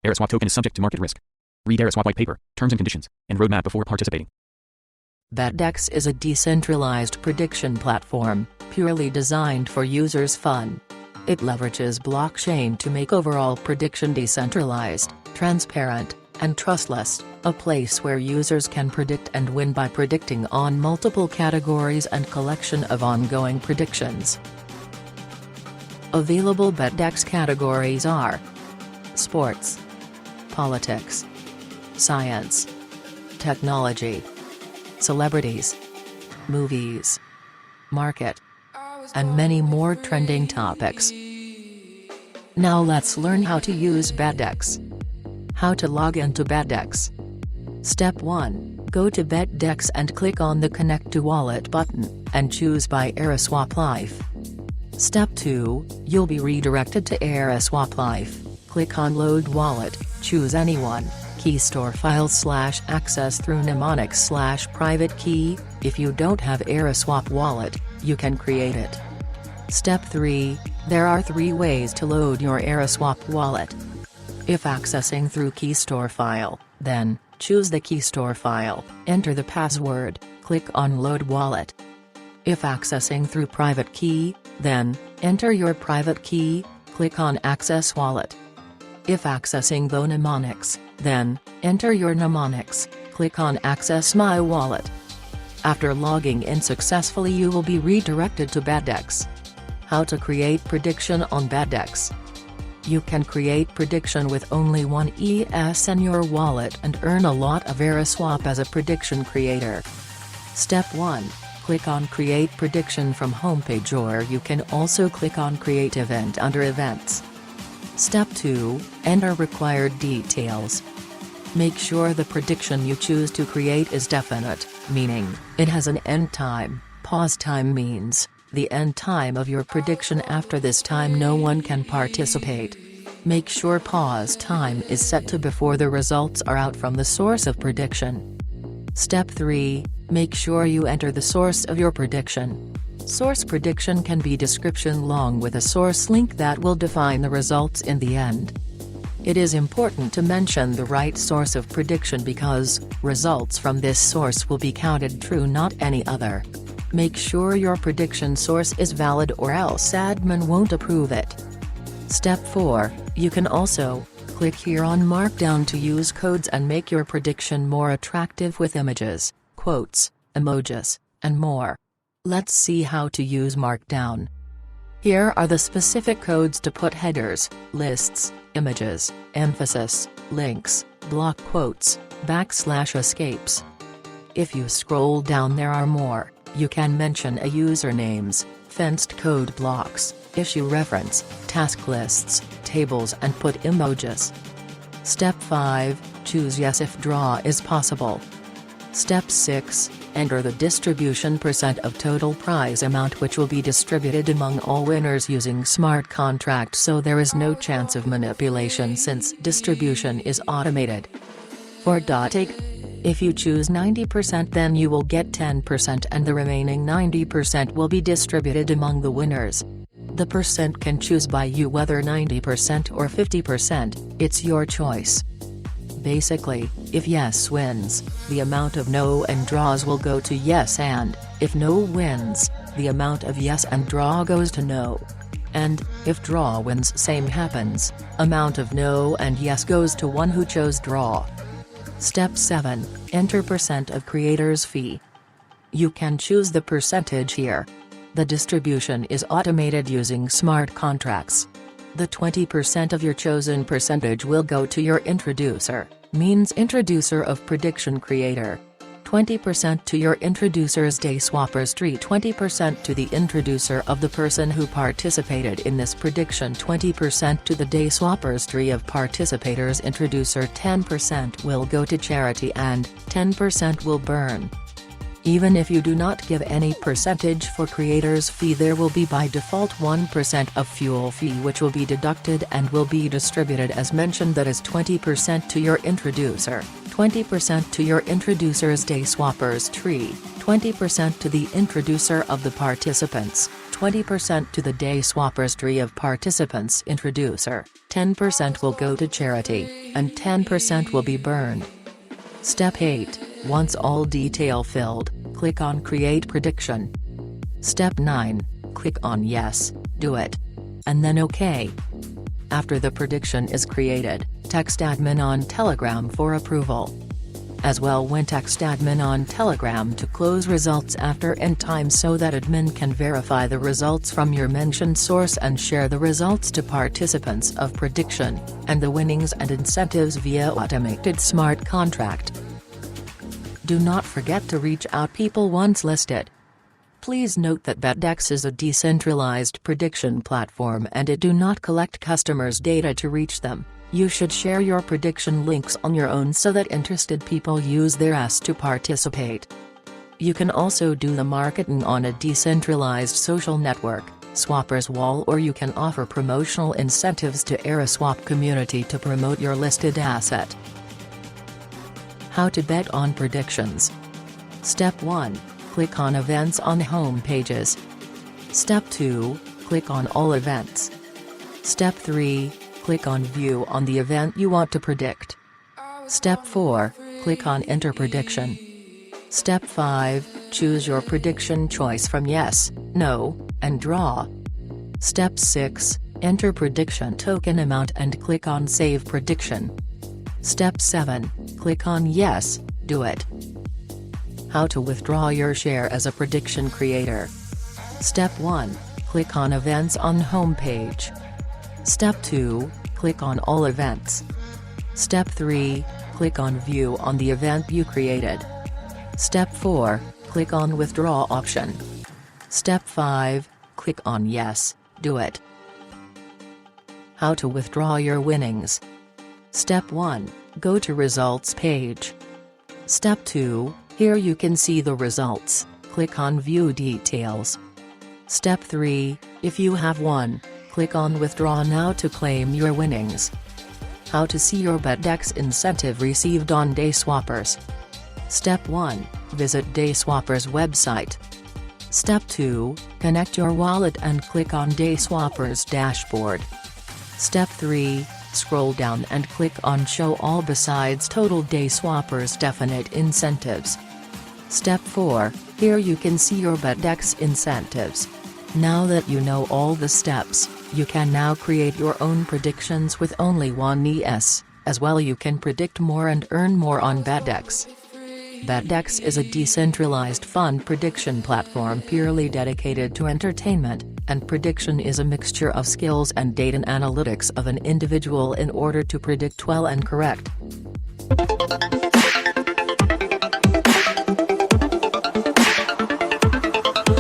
Eraswap token is subject to market risk. Read Eraswap white paper, terms and conditions, and roadmap before participating. BetDex is a decentralized prediction platform, purely designed for users' fun. It leverages blockchain to make overall prediction decentralized, transparent, and trustless, a place where users can predict and win by predicting on multiple categories and collection of ongoing predictions. Available BetDex categories are sports, politics, science, technology, celebrities, movies, market, and many more trending topics. Now let's learn how to use BetDex. How to log into BetDex. Step 1. Go to BetDex and click on the Connect to Wallet button, and choose Buy Eraswap Life. Step 2. You'll be redirected to Eraswap Life. Click on Load Wallet, choose anyone, key store file / access through mnemonics / private key. If you don't have Eraswap Wallet, you can create it. Step 3. There are 3 ways to load your Eraswap wallet. If accessing through key store file, then, choose the key store file, enter the password, click on Load Wallet. If accessing through private key, then, enter your private key, click on Access Wallet. If accessing the mnemonics, then, enter your mnemonics, click on Access My Wallet. After logging in successfully, you will be redirected to BetDex. How to create prediction on BetDex. You can create prediction with only one ES in your wallet and earn a lot of Eraswap as a prediction creator. Step 1. Click on Create Prediction from homepage, or you can also click on Create Event under Events. Step 2. Enter required details. Make sure the prediction you choose to create is definite, meaning, it has an end time. Pause time means, the end time of your prediction. After this time no one can participate. Make sure pause time is set to before the results are out from the source of prediction. Step 3. Make sure you enter the source of your prediction. Source prediction can be description long with a source link that will define the results in the end. It is important to mention the right source of prediction because results from this source will be counted true, not any other. Make sure your prediction source is valid or else admin won't approve it. Step 4. You can also click here on Markdown to use codes and make your prediction more attractive with images, quotes, emojis, and more. Let's see how to use Markdown. Here are the specific codes to put headers, lists, images, emphasis, links, block quotes, / escapes. If you scroll down there are more. You can mention a usernames, fenced code blocks, issue reference, task lists, tables, and put emojis. Step 5. Choose yes if draw is possible. Step 6. Enter the distribution % of total prize amount which will be distributed among all winners using smart contract, so there is no chance of manipulation since distribution is automated. For take, if you choose 90% then you will get 10% and the remaining 90% will be distributed among the winners. The percent can choose by you whether 90% or 50%, it's your choice. Basically, if yes wins, the amount of no and draws will go to yes, and, if no wins, the amount of yes and draw goes to no. And, if draw wins same happens, amount of no and yes goes to one who chose draw. Step 7. Enter % of creator's fee. You can choose the percentage here. The distribution is automated using smart contracts. The 20% of your chosen percentage will go to your introducer, means introducer of prediction creator. 20% to your introducer's day swappers tree, 20% to the introducer of the person who participated in this prediction, 20% to the day swappers tree of participators introducer, 10% will go to charity, and 10% will burn. Even if you do not give any percentage for creator's fee, there will be by default 1% of fuel fee which will be deducted and will be distributed as mentioned, that is 20% to your introducer, 20% to your introducer's day swappers tree, 20% to the introducer of the participants, 20% to the day swappers tree of participants introducer, 10% will go to charity, and 10% will be burned. Step 8, once all detail filled, click on Create Prediction. Step 9, click on Yes, do it. And then OK. After the prediction is created, text admin on Telegram for approval. As well when text admin on Telegram to close results after end time so that admin can verify the results from your mentioned source and share the results to participants of prediction, and the winnings and incentives via automated smart contract. Do not forget to reach out people once listed. Please note that BetDex is a decentralized prediction platform and it do not collect customers' data to reach them. You should share your prediction links on your own so that interested people use theirs to participate. You can also do the marketing on a decentralized social network, Swappers Wall, or you can offer promotional incentives to Eraswap community to promote your listed asset. How to bet on predictions. Step 1. Click on Events on Home Pages. Step 2. Click on All Events. Step 3. Click on View on the event you want to predict. Step 4. Click on Enter Prediction. Step 5. Choose your prediction choice from Yes, No, and Draw. Step 6. Enter prediction token amount and click on Save Prediction. Step 7. Click on Yes, do it. How to withdraw your share as a prediction creator. Step 1. Click on Events on Home Page. Step 2. Click on All Events. Step 3. Click on View on the event you created. Step 4. Click on Withdraw option. Step 5. Click on Yes, do it. How to withdraw your winnings. Step 1. Go to Results page. Step 2. Here you can see the results, click on View Details. Step 3. If you have won, click on Withdraw Now to claim your winnings. How to see your BetDex incentive received on Day Swappers. Step 1. Visit Day Swappers website. Step 2. Connect your wallet and click on Day Swappers dashboard. Step 3. Scroll down and click on Show All besides Total Day Swappers Definite Incentives. Step 4. Here you can see your BetDex incentives. Now that you know all the steps, you can now create your own predictions with only one ES. As well you can predict more and earn more on BetDex. BetDex is a decentralized fund prediction platform purely dedicated to entertainment, and prediction is a mixture of skills and data analytics of an individual in order to predict well and correct.